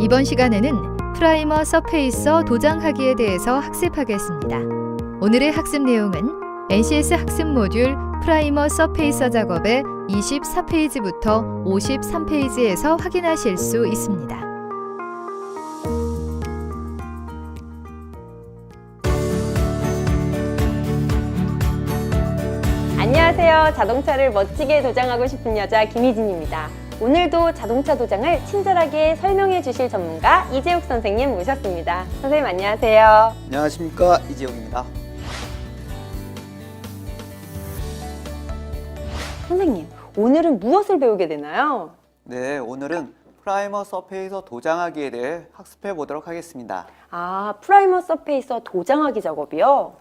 이번 시간에는 프라이머 서페이서 도장하기에 대해서 학습하겠습니다. 오늘의 학습 내용은 NCS 학습 모듈 프라이머 서페이서 작업의 24페이지부터 53페이지에서 확인하실 수 있습니다. 안녕하세요. 자동차를 멋지게 도장하고 싶은 여자 김희진입니다. 오늘도 자동차 도장을 친절하게 설명해 주실 전문가 이재욱 선생님 모셨습니다. 선생님 안녕하세요. 안녕하십니까, 이지욱입니다. 선생님, 오늘은 무엇을 배우게 되나요? 네, 오늘은 프라이머 서페이서 도장하기에 대해 학습해 보도록 하겠습니다. 아, 프라이머 서페이서 도장하기 작업이요?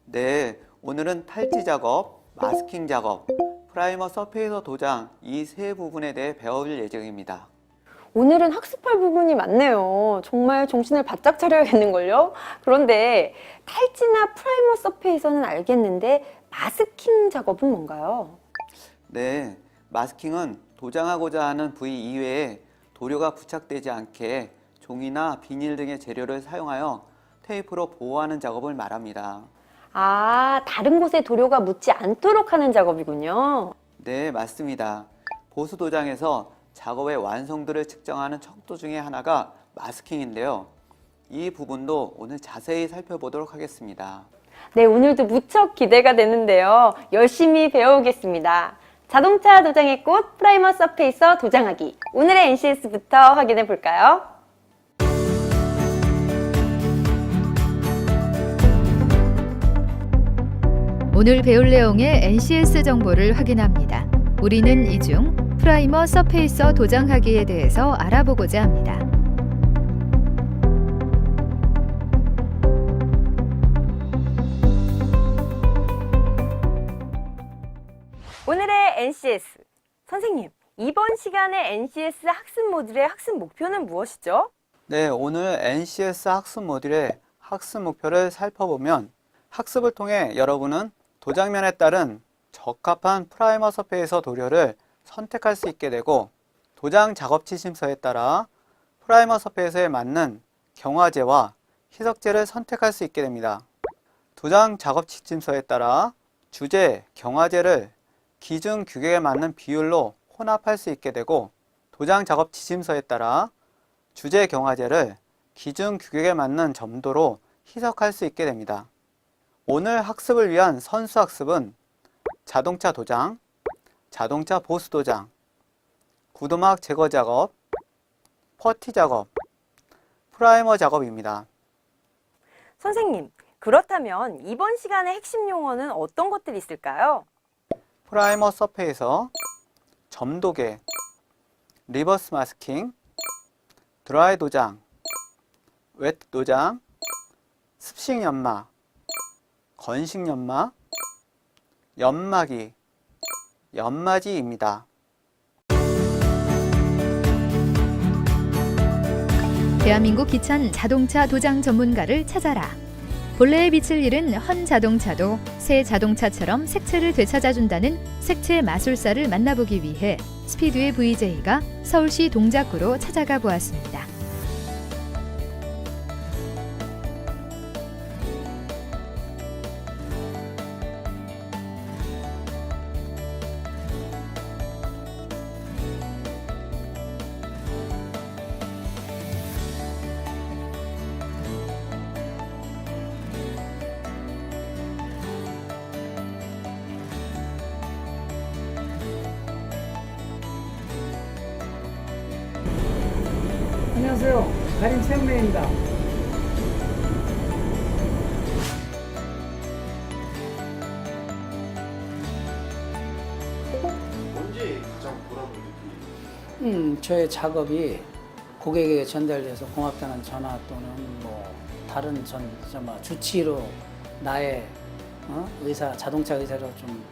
네, 오늘은 탈지 작업, 마스킹 작업, 프라이머 서페이서 도장 이 세 부분에 대해 배워볼 예정입니다. 오늘은 학습할 부분이 많네요. 정말 정신을 바짝 차려야겠는걸요? 그런데 탈지나 프라이머 서페이서는 알겠는데 마스킹 작업은 뭔가요? 네, 마스킹은 도장하고자 하는 부위 이외에 도료가 부착되지 않게 종이나 비닐 등의 재료를 사용하여 테이프로 보호하는 작업을 말합니다. 아, 다른 곳에 도료가 묻지 않도록 하는 작업이군요. 네, 맞습니다. 보수 도장에서 작업의 완성도를 측정하는 척도 중에 하나가 마스킹인데요. 이 부분도 오늘 자세히 살펴보도록 하겠습니다. 네, 오늘도 무척 기대가 되는데요. 열심히 배워오겠습니다. 자동차 도장의 꽃 프라이머 서페이서 도장하기. 오늘의 NCS부터 확인해 볼까요? 오늘 배울 내용의 NCS 정보를 확인합니다. 우리는 이 중 프라이머 서페이서 도장하기에 대해서 알아보고자 합니다. 오늘의 NCS. 선생님, 이번 시간의 NCS 학습 모듈의 학습 목표는 무엇이죠? 네, 오늘 NCS 학습 모듈의 학습 목표를 살펴보면 학습을 통해 여러분은 도장면에 따른 적합한 프라이머 서페이서 도료를 선택할 수 있게 되고 도장 작업 지침서에 따라 프라이머 서페이서에 맞는 경화제와 희석제를 선택할 수 있게 됩니다. 도장 작업 지침서에 따라 주제, 경화제를 기준 규격에 맞는 비율로 혼합할 수 있게 되고 도장 작업 지침서에 따라 주제 경화제를 기준 규격에 맞는 점도로 희석할 수 있게 됩니다. 오늘 학습을 위한 선수 학습은 자동차 도장, 자동차 보수 도장, 구도막 제거 작업, 퍼티 작업, 프라이머 작업입니다. 선생님, 그렇다면 이번 시간의 핵심 용어는 어떤 것들이 있을까요? 프라이머 서페이서, 점도개, 리버스 마스킹, 드라이 도장, 웻 도장, 습식 연마, 건식 연마, 연마기, 연마지입니다. 대한민국 기찬 자동차 도장 전문가를 찾아라. 본래의 빛을 잃은 헌 자동차도 새 자동차처럼 색채를 되찾아준다는 색채 마술사를 만나보기 위해 스피드의 VJ가 서울시 동작구로 찾아가 보았습니다. 안녕하세요. 가림 최영래입니다. 언제 가장 보람을 느끼는 저의 작업이 고객에게 전달돼서 고맙다는 전화 또는 뭐 다른 주치의로 나의 의사, 자동차 의사로 좀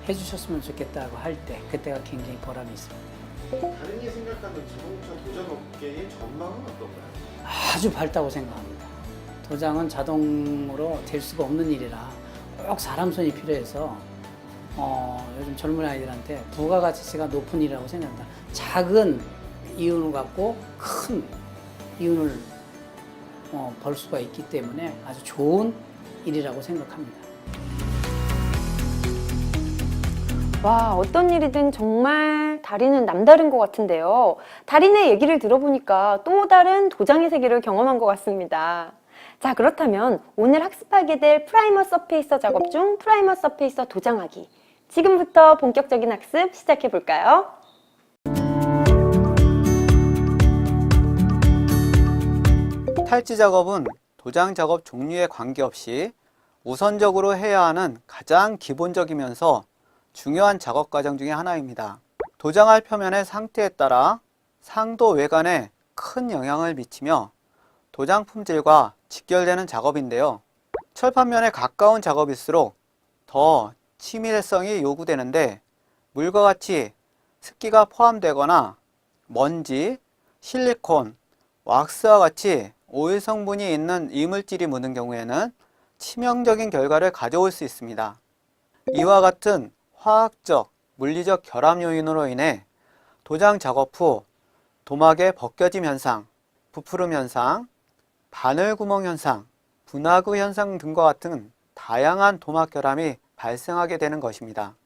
해주셨으면 좋겠다고 할 때 그때가 굉장히 보람이 있습니다. 다른이 생각하는 자동차 도장업계의 전망은 어떤가요? 아주 밝다고 생각합니다. 도장은 자동으로 될 수가 없는 일이라 꼭 사람 손이 필요해서 요즘 젊은 아이들한테 부가가치가 높은 일이라고 생각합니다. 작은 이윤을 갖고 큰 이윤을 벌 수가 있기 때문에 아주 좋은 일이라고 생각합니다. 와, 어떤 일이든 정말 달인은 남다른 것 같은데요. 달인의 얘기를 들어보니까 또 다른 도장의 세계를 경험한 것 같습니다. 자, 그렇다면 오늘 학습하게 될 프라이머 서페이서 작업 중 프라이머 서페이서 도장하기. 지금부터 본격적인 학습 시작해 볼까요? 탈지 작업은 도장 작업 종류에 관계없이 우선적으로 해야 하는 가장 기본적이면서 중요한 작업 과정 중에 하나입니다. 도장할 표면의 상태에 따라 상도 외관에 큰 영향을 미치며 도장 품질과 직결되는 작업인데요. 철판면에 가까운 작업일수록 더 치밀성이 요구되는데 물과 같이 습기가 포함되거나 먼지, 실리콘, 왁스와 같이 오일 성분이 있는 이물질이 묻은 경우에는 치명적인 결과를 가져올 수 있습니다. 이와 같은 화학적, 물리적 결합 요인으로 인해 도장 작업 후 도막의 벗겨짐 현상, 부푸름 현상, 바늘 구멍 현상, 분화구 현상 등과 같은 다양한 도막 결함이 발생하게 되는 것입니다.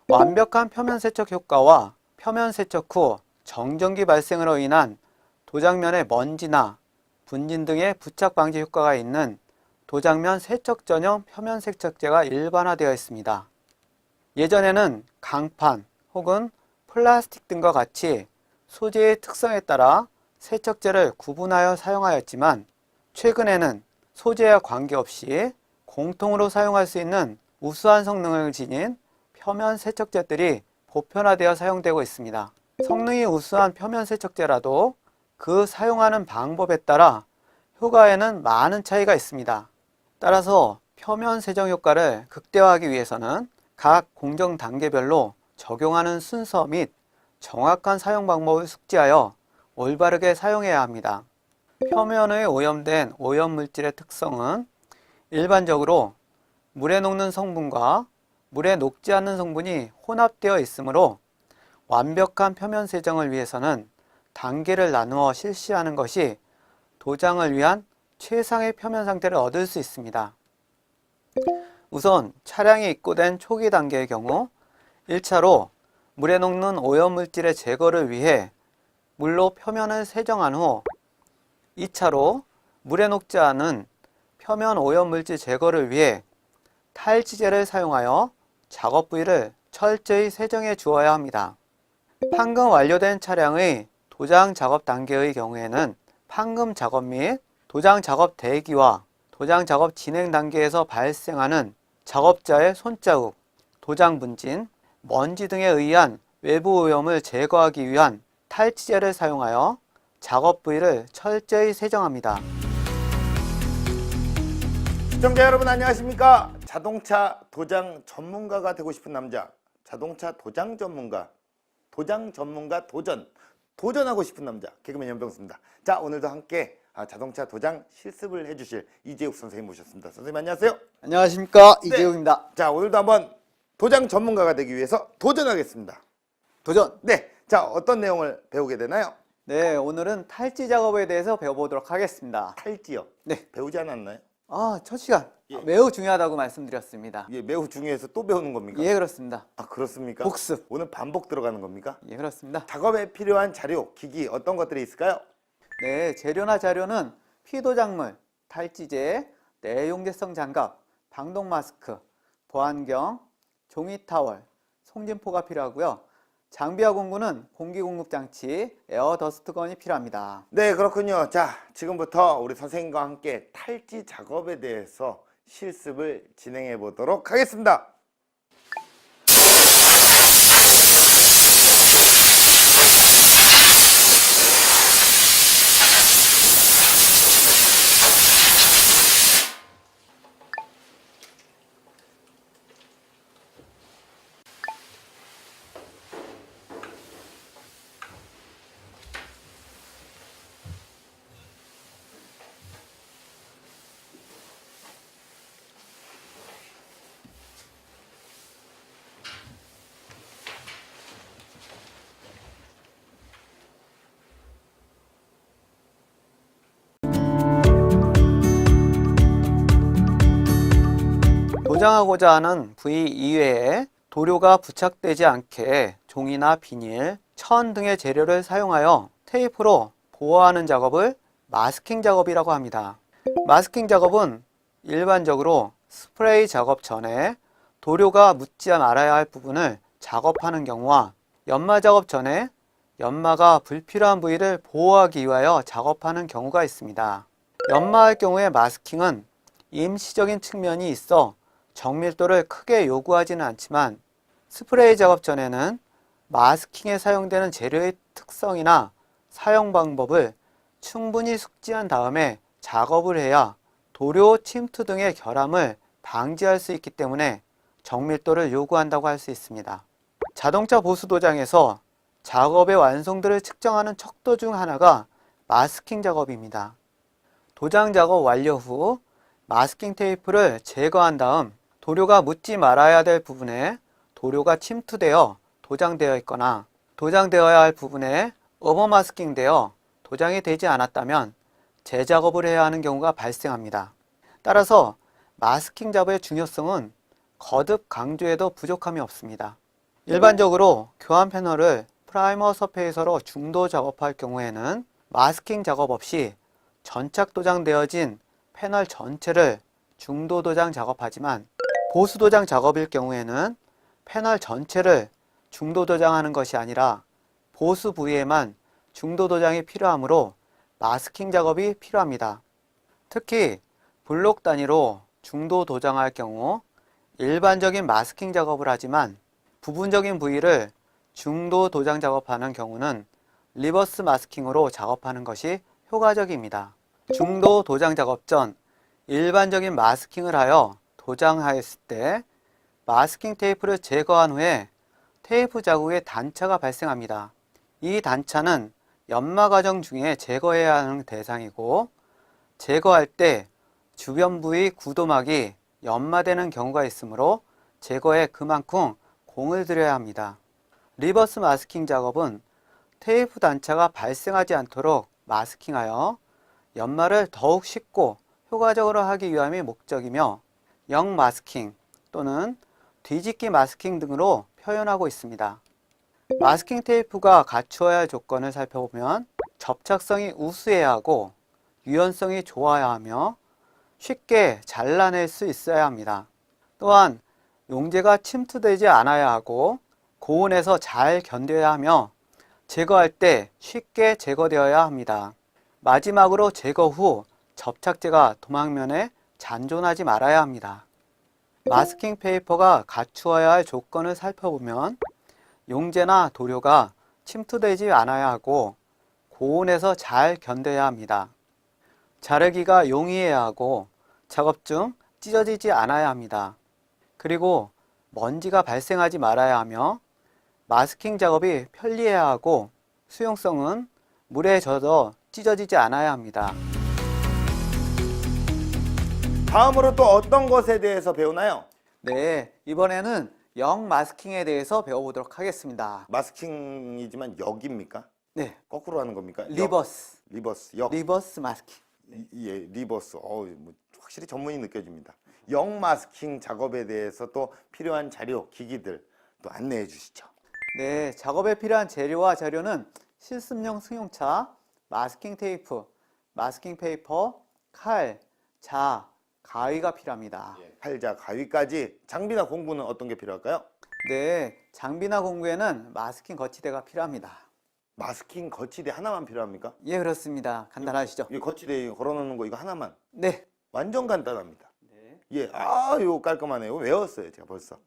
완벽한 표면 세척 효과와 표면 세척 후 정전기 발생으로 인한 도장면의 먼지나 분진 등의 부착 방지 효과가 있는 도장면 세척 전용 표면 세척제가 일반화되어 있습니다. 예전에는 강판 혹은 플라스틱 등과 같이 소재의 특성에 따라 세척제를 구분하여 사용하였지만 최근에는 소재와 관계없이 공통으로 사용할 수 있는 우수한 성능을 지닌 표면 세척제들이 보편화되어 사용되고 있습니다. 성능이 우수한 표면 세척제라도 그 사용하는 방법에 따라 효과에는 많은 차이가 있습니다. 따라서 표면 세정 효과를 극대화하기 위해서는 각 공정 단계별로 적용하는 순서 및 정확한 사용 방법을 숙지하여 올바르게 사용해야 합니다. 표면에 오염된 오염물질의 특성은 일반적으로 물에 녹는 성분과 물에 녹지 않는 성분이 혼합되어 있으므로 완벽한 표면 세정을 위해서는 단계를 나누어 실시하는 것이 도장을 위한 최상의 표면 상태를 얻을 수 있습니다. 우선 차량이 입고된 초기 단계의 경우 1차로 물에 녹는 오염물질의 제거를 위해 물로 표면을 세정한 후 2차로 물에 녹지 않은 표면 오염물질 제거를 위해 탈지제를 사용하여 작업 부위를 철저히 세정해 주어야 합니다. 판금 완료된 차량의 도장 작업 단계의 경우에는 판금 작업 및 도장 작업 대기와 도장 작업 진행 단계에서 발생하는 작업자의 손자국, 도장 분진, 먼지 등에 의한 외부 오염을 제거하기 위한 탈지제를 사용하여 작업 부위를 철저히 세정합니다. 시청자 여러분 안녕하십니까? 자동차 도장 전문가가 되고 싶은 남자, 자동차 도장 전문가, 도전하고 싶은 남자, 개그맨 연병수입니다. 자, 오늘도 함께 자동차 도장 실습을 해주실 이재욱 선생님 모셨습니다. 선생님 안녕하세요. 안녕하십니까, 네. 이재욱입니다. 자, 오늘도 한번 도장 전문가가 되기 위해서 도전하겠습니다. 도전! 네, 자, 어떤 내용을 배우게 되나요? 네, 오늘은 탈지 작업에 대해서 배워보도록 하겠습니다. 탈지요. 네. 배우지 않았나요? 첫 시간 예. 매우 중요하다고 말씀드렸습니다. 예, 매우 중요해서 또 배우는 겁니까? 예, 그렇습니다. 아, 그렇습니까? 복습. 오늘 반복 들어가는 겁니까? 예, 그렇습니다. 작업에 필요한 자료, 기기 어떤 것들이 있을까요? 네, 재료나 자료는 피도장물, 탈지제, 내용제성 장갑, 방독 마스크, 보안경, 종이 타월, 송진포가 필요하고요. 장비와 공구는 공기 공급 장치, 에어 더스트건이 필요합니다. 네, 그렇군요. 자, 지금부터 우리 선생님과 함께 탈지 작업에 대해서 실습을 진행해 보도록 하겠습니다. 도장하고자 하는 부위 이외에 도료가 부착되지 않게 종이나 비닐, 천 등의 재료를 사용하여 테이프로 보호하는 작업을 마스킹 작업이라고 합니다. 마스킹 작업은 일반적으로 스프레이 작업 전에 도료가 묻지 말아야 할 부분을 작업하는 경우와 연마 작업 전에 연마가 불필요한 부위를 보호하기 위하여 작업하는 경우가 있습니다. 연마할 경우에 마스킹은 임시적인 측면이 있어 정밀도를 크게 요구하지는 않지만 스프레이 작업 전에는 마스킹에 사용되는 재료의 특성이나 사용 방법을 충분히 숙지한 다음에 작업을 해야 도료, 침투 등의 결함을 방지할 수 있기 때문에 정밀도를 요구한다고 할 수 있습니다. 자동차 보수 도장에서 작업의 완성도를 측정하는 척도 중 하나가 마스킹 작업입니다. 도장 작업 완료 후 마스킹 테이프를 제거한 다음 도료가 묻지 말아야 될 부분에 도료가 침투되어 도장되어 있거나 도장되어야 할 부분에 오버 마스킹되어 도장이 되지 않았다면 재작업을 해야 하는 경우가 발생합니다. 따라서 마스킹 작업의 중요성은 거듭 강조해도 부족함이 없습니다. 일반적으로 교환 패널을 프라이머 서페이서로 중도 작업할 경우에는 마스킹 작업 없이 전착 도장되어진 패널 전체를 중도 도장 작업하지만 보수 도장 작업일 경우에는 패널 전체를 중도 도장하는 것이 아니라 보수 부위에만 중도 도장이 필요하므로 마스킹 작업이 필요합니다. 특히 블록 단위로 중도 도장할 경우 일반적인 마스킹 작업을 하지만 부분적인 부위를 중도 도장 작업하는 경우는 리버스 마스킹으로 작업하는 것이 효과적입니다. 중도 도장 작업 전 일반적인 마스킹을 하여 도장하였을 때 마스킹 테이프를 제거한 후에 테이프 자국에 단차가 발생합니다. 이 단차는 연마 과정 중에 제거해야 하는 대상이고 제거할 때 주변 부위 구도막이 연마되는 경우가 있으므로 제거에 그만큼 공을 들여야 합니다. 리버스 마스킹 작업은 테이프 단차가 발생하지 않도록 마스킹하여 연마를 더욱 쉽고 효과적으로 하기 위함이 목적이며 영 마스킹 또는 뒤집기 마스킹 등으로 표현하고 있습니다. 마스킹 테이프가 갖추어야 할 조건을 살펴보면 접착성이 우수해야 하고 유연성이 좋아야 하며 쉽게 잘라낼 수 있어야 합니다. 또한 용재가 침투되지 않아야 하고 고온에서 잘 견뎌야 하며 제거할 때 쉽게 제거되어야 합니다. 마지막으로 제거 후 접착제가 도막면에 잔존하지 말아야 합니다. 마스킹 페이퍼가 갖추어야 할 조건을 살펴보면 용재나 도료가 침투되지 않아야 하고 고온에서 잘 견뎌야 합니다. 자르기가 용이해야 하고 작업 중 찢어지지 않아야 합니다. 그리고 먼지가 발생하지 말아야 하며 마스킹 작업이 편리해야 하고 수용성은 물에 젖어 찢어지지 않아야 합니다. 다음으로 또 어떤 것에 대해서 배우나요? 네, 이번에는 영 마스킹에 대해서 배워보도록 하겠습니다. 마스킹이지만 역입니까? 네, 거꾸로 하는 겁니까? 리버스, 리버스, 역. 리버스 마스킹. 예, 리버스. 뭐 확실히 전문이 느껴집니다. 역 마스킹 작업에 대해서 또 필요한 자료, 기기들 또 안내해 주시죠. 네, 작업에 필요한 재료와 자료는 실습용 승용차, 마스킹 테이프, 마스킹 페이퍼, 칼, 자, 가위가 필요합니다. 칼자, 가위까지. 장비나 공구는 어떤 게 필요할까요? 네, 장비나 공구에는 마스킹 거치대가 필요합니다. 마스킹 거치대 하나만 필요합니까? 예, 그렇습니다. 간단하시죠? 이 거치대 걸어놓는 거 이거 하나만. 네. 완전 간단합니다. 네. 예, 이거 깔끔하네요. 외웠어요, 제가 벌써.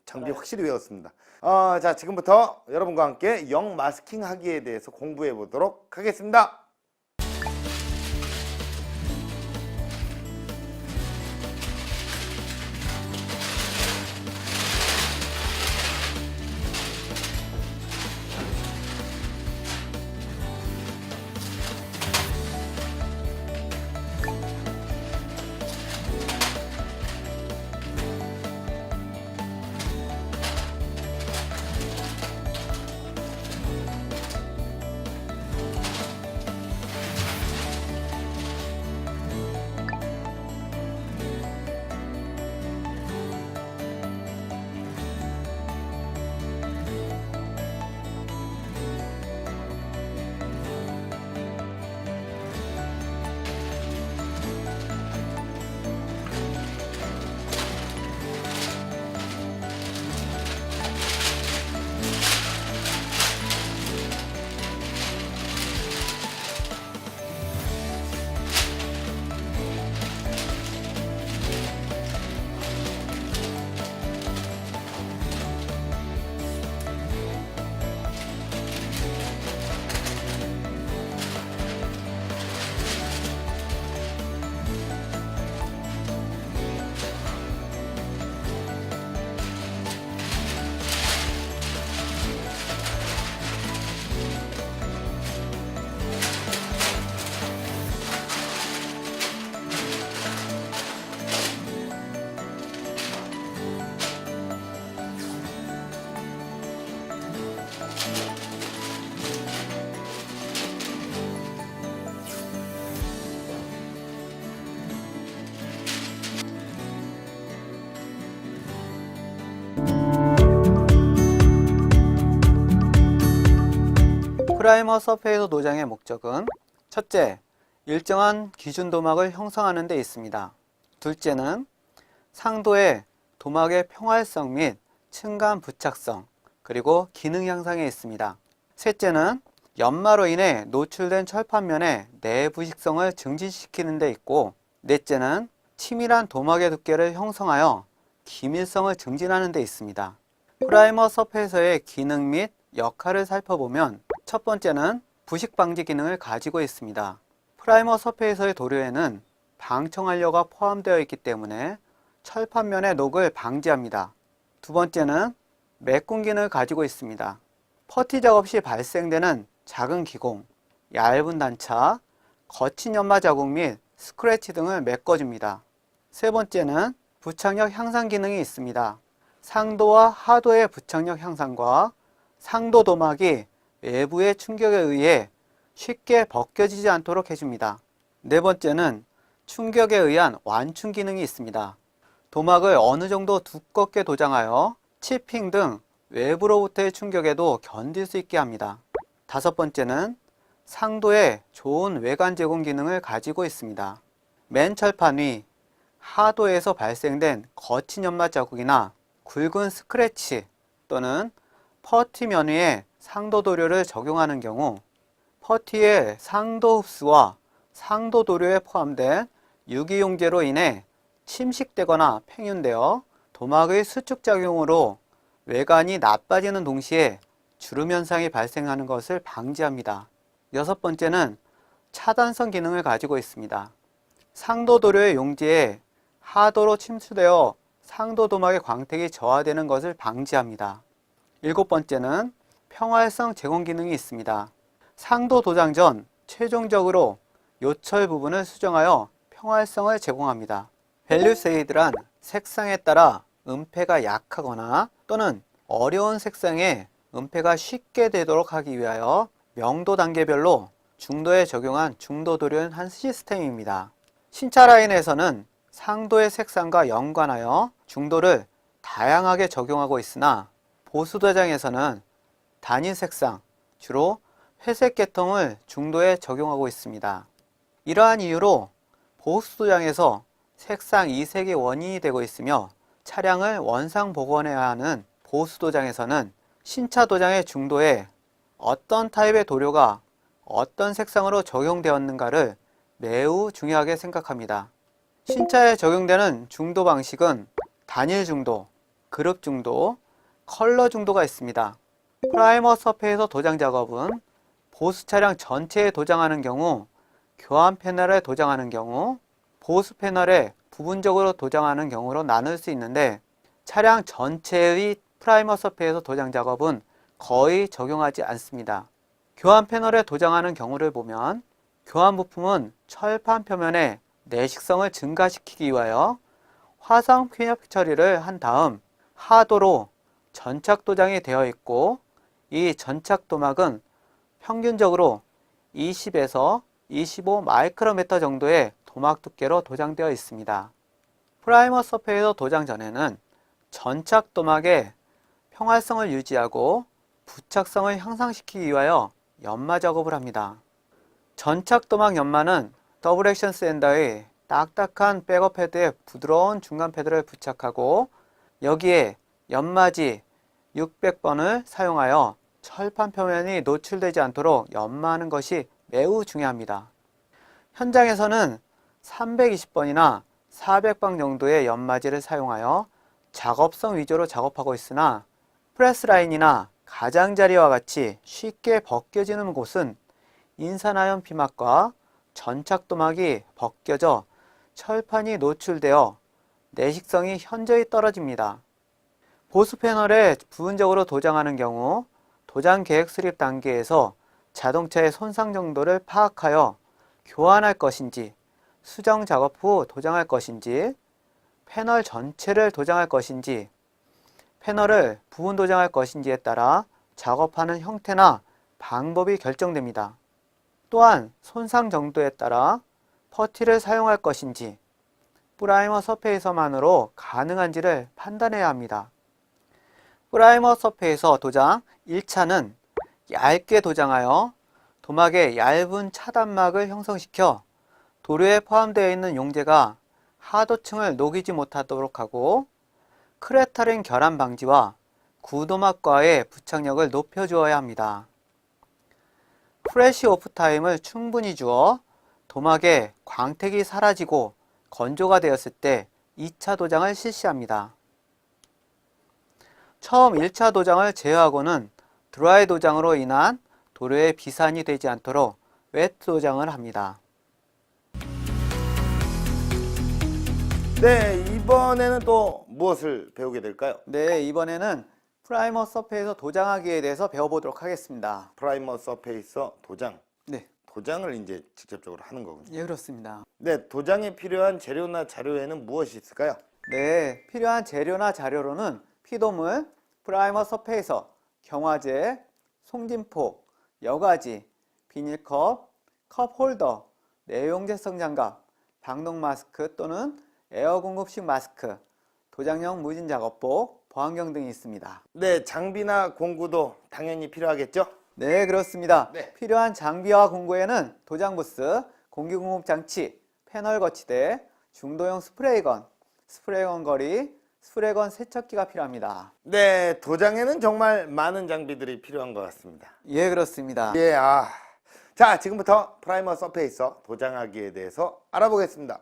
장비 확실히 외웠습니다. 자, 지금부터 여러분과 함께 영 마스킹 하기에 대해서 공부해 보도록 하겠습니다. 프라이머 서페이서 도장의 목적은 첫째, 일정한 기준 도막을 형성하는 데 있습니다. 둘째는 상도의 도막의 평활성 및 층간 부착성, 그리고 기능 향상에 있습니다. 셋째는 연마로 인해 노출된 철판면의 내부식성을 증진시키는 데 있고, 넷째는 치밀한 도막의 두께를 형성하여 기밀성을 증진하는 데 있습니다. 프라이머 서페이서의 기능 및 역할을 살펴보면 첫 번째는 부식 방지 기능을 가지고 있습니다. 프라이머 서페이서의 도료에는 방청한료가 포함되어 있기 때문에 철판면의 녹을 방지합니다. 두 번째는 메꾼 기능을 가지고 있습니다. 퍼티 작업 시 발생되는 작은 기공, 얇은 단차, 거친 연마 자국 및 스크래치 등을 메꿔줍니다. 세 번째는 부착력 향상 기능이 있습니다. 상도와 하도의 부착력 향상과 상도 도막이 외부의 충격에 의해 쉽게 벗겨지지 않도록 해줍니다. 네 번째는 충격에 의한 완충 기능이 있습니다. 도막을 어느 정도 두껍게 도장하여 치핑 등 외부로부터의 충격에도 견딜 수 있게 합니다. 다섯 번째는 상도에 좋은 외관 제공 기능을 가지고 있습니다. 맨 철판 위 하도에서 발생된 거친 연마 자국이나 굵은 스크래치 또는 퍼티 면 위에 상도 도료를 적용하는 경우 퍼티의 상도 흡수와 상도 도료에 포함된 유기용제로 인해 침식되거나 팽윤되어 도막의 수축작용으로 외관이 나빠지는 동시에 주름 현상이 발생하는 것을 방지합니다. 여섯 번째는 차단성 기능을 가지고 있습니다. 상도 도료의 용지에 하도로 침수되어 상도 도막의 광택이 저하되는 것을 방지합니다. 일곱 번째는 평활성 제공 기능이 있습니다. 상도 도장 전 최종적으로 요철 부분을 수정하여 평활성을 제공합니다. 밸류세이드란 색상에 따라 은폐가 약하거나 또는 어려운 색상에 은폐가 쉽게 되도록 하기 위하여 명도 단계별로 중도에 적용한 중도 도료는 한 시스템입니다. 신차 라인에서는 상도의 색상과 연관하여 중도를 다양하게 적용하고 있으나 보수 도장에서는 단일 색상, 주로 회색 계통을 중도에 적용하고 있습니다. 이러한 이유로 보수 도장에서 색상 이색이 원인이 되고 있으며 차량을 원상 복원해야 하는 보수 도장에서는 신차 도장의 중도에 어떤 타입의 도료가 어떤 색상으로 적용되었는가를 매우 중요하게 생각합니다. 신차에 적용되는 중도 방식은 단일 중도, 그룹 중도, 컬러 중도가 있습니다. 프라이머 서페이서 도장 작업은 보수 차량 전체에 도장하는 경우, 교환 패널에 도장하는 경우, 보수 패널에 부분적으로 도장하는 경우로 나눌 수 있는데 차량 전체의 프라이머 서페이서 도장 작업은 거의 적용하지 않습니다. 교환 패널에 도장하는 경우를 보면 교환 부품은 철판 표면에 내식성을 증가시키기 위하여 화상 피납 처리를 한 다음 하도로 전착 도장이 되어 있고 이 전착 도막은 평균적으로 20에서 25 마이크로미터 정도의 도막 두께로 도장되어 있습니다. 프라이머 서페이서 도장 전에는 전착 도막의 평활성을 유지하고 부착성을 향상시키기 위하여 연마 작업을 합니다. 전착 도막 연마는 더블 액션 샌더의 딱딱한 백업 패드에 부드러운 중간 패드를 부착하고 여기에 연마지 600번을 사용하여 철판 표면이 노출되지 않도록 연마하는 것이 매우 중요합니다. 현장에서는 320번이나 400방 정도의 연마지를 사용하여 작업성 위주로 작업하고 있으나 프레스 라인이나 가장자리와 같이 쉽게 벗겨지는 곳은 인산화염 피막과 전착 도막이 벗겨져 철판이 노출되어 내식성이 현저히 떨어집니다. 보수 패널에 부분적으로 도장하는 경우 도장 계획 수립 단계에서 자동차의 손상 정도를 파악하여 교환할 것인지 수정 작업 후 도장할 것인지 패널 전체를 도장할 것인지 패널을 부분 도장할 것인지에 따라 작업하는 형태나 방법이 결정됩니다. 또한 손상 정도에 따라 퍼티를 사용할 것인지 프라이머 서페이서만으로 가능한지를 판단해야 합니다. 프라이머 서페이서 도장 1차는 얇게 도장하여 도막에 얇은 차단막을 형성시켜 도료에 포함되어 있는 용제가 하도층을 녹이지 못하도록 하고 크레탈인 결함 방지와 구도막과의 부착력을 높여주어야 합니다. 프레시 오프 타임을 충분히 주어 도막에 광택이 사라지고 건조가 되었을 때 2차 도장을 실시합니다. 처음 1차 도장을 제어하고는 드라이 도장으로 인한 도료에 비산이 되지 않도록 웨트 도장을 합니다. 네, 이번에는 또 무엇을 배우게 될까요? 네, 이번에는 프라이머 서페이서 도장하기에 대해서 배워보도록 하겠습니다. 프라이머 서페이서 도장. 네, 도장을 이제 직접적으로 하는 거군요. 예, 그렇습니다. 네, 도장에 필요한 재료나 자료에는 무엇이 있을까요? 네, 필요한 재료나 자료로는 피도물, 프라이머 서페이서, 경화제, 송진포, 여과지, 비닐컵, 컵 홀더, 내용제성 장갑, 방독 마스크 또는 에어 공급식 마스크, 도장용 무진 작업복, 보안경 등이 있습니다. 네, 장비나 공구도 당연히 필요하겠죠? 네, 그렇습니다. 네. 필요한 장비와 공구에는 도장 부스, 공기 공급 장치, 패널 거치대, 중도용 스프레이건, 스프레이건 거리, 스프레이건 세척기가 필요합니다. 네, 도장에는 정말 많은 장비들이 필요한 것 같습니다. 예, 그렇습니다. 예, 자, 지금부터 프라이머 서페이서 도장하기에 대해서 알아보겠습니다.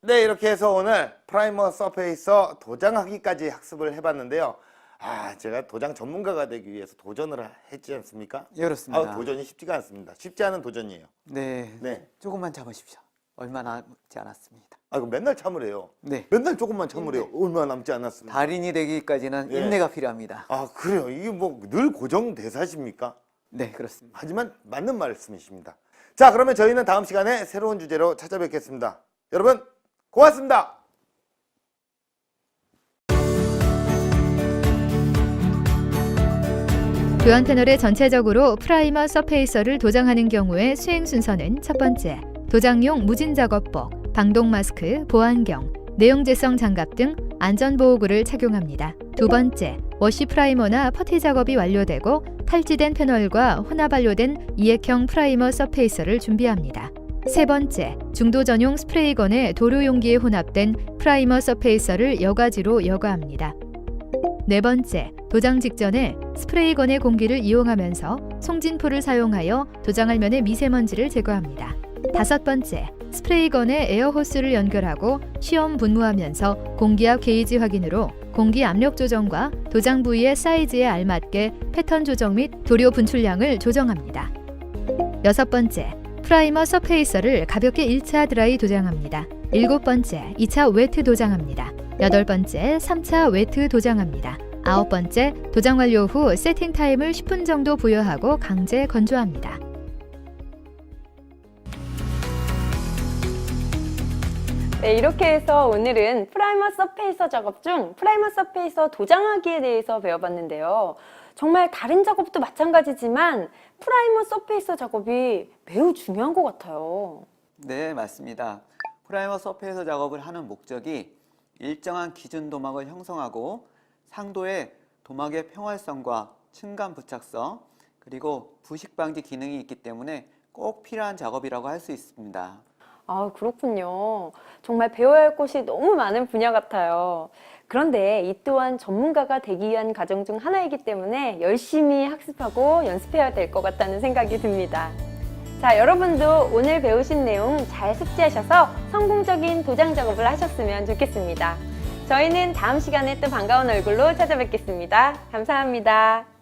네, 이렇게 해서 오늘 프라이머 서페이서 도장하기까지 학습을 해봤는데요. 제가 도장 전문가가 되기 위해서 도전을 했지 않습니까? 예, 그렇습니다. 도전이 쉽지가 않습니다. 쉽지 않은 도전이에요. 네, 네. 조금만 참으십시오. 얼마 남지 않았습니다. 그럼 맨날 참으래요. 네, 맨날 조금만 참으래요. 얼마 남지 않았습니다. 달인이 되기까지는 예. 인내가 필요합니다. 그래요. 이게 뭐 늘 고정 대사십니까? 네, 그렇습니다. 하지만 맞는 말씀이십니다. 자, 그러면 저희는 다음 시간에 새로운 주제로 찾아뵙겠습니다. 여러분, 고맙습니다. 교환 패널에 전체적으로 프라이머 서페이서를 도장하는 경우의 수행 순서는 첫 번째, 도장용 무진 작업복, 방독 마스크, 보안경, 내용제성 장갑 등 안전보호구를 착용합니다. 두 번째, 워시 프라이머나 퍼티 작업이 완료되고 탈지된 패널과 혼합 완료된 이액형 프라이머 서페이서를 준비합니다. 세 번째, 중도 전용 스프레이건에 도료 용기에 혼합된 프라이머 서페이서를 여과지로 여과합니다. 네 번째, 도장 직전에 스프레이건의 공기를 이용하면서 송진포를 사용하여 도장알면의 미세먼지를 제거합니다. 다섯 번째, 스프레이건에 에어호스를 연결하고 시험 분무하면서 공기압 게이지 확인으로 공기 압력 조정과 도장 부위의 사이즈에 알맞게 패턴 조정 및 도료 분출량을 조정합니다. 여섯 번째, 프라이머 서페이서를 가볍게 1차 드라이 도장합니다. 일곱 번째, 2차 웨트 도장합니다. 여덟 번째, 3차 웨트 도장합니다. 아홉 번째, 도장 완료 후 세팅 타임을 10분 정도 부여하고 강제 건조합니다. 네, 이렇게 해서 오늘은 프라이머 서페이서 작업 중 프라이머 서페이서 도장하기에 대해서 배워봤는데요. 정말 다른 작업도 마찬가지지만 프라이머 서페이서 작업이 매우 중요한 것 같아요. 네, 맞습니다. 프라이머 서페이서 작업을 하는 목적이 일정한 기준 도막을 형성하고 상도에 도막의 평활성과 층간 부착성, 그리고 부식 방지 기능이 있기 때문에 꼭 필요한 작업이라고 할 수 있습니다. 아, 그렇군요. 정말 배워야 할 것이 너무 많은 분야 같아요. 그런데 이 또한 전문가가 되기 위한 과정 중 하나이기 때문에 열심히 학습하고 연습해야 될 것 같다는 생각이 듭니다. 자, 여러분도 오늘 배우신 내용 잘 숙지하셔서 성공적인 도장 작업을 하셨으면 좋겠습니다. 저희는 다음 시간에 또 반가운 얼굴로 찾아뵙겠습니다. 감사합니다.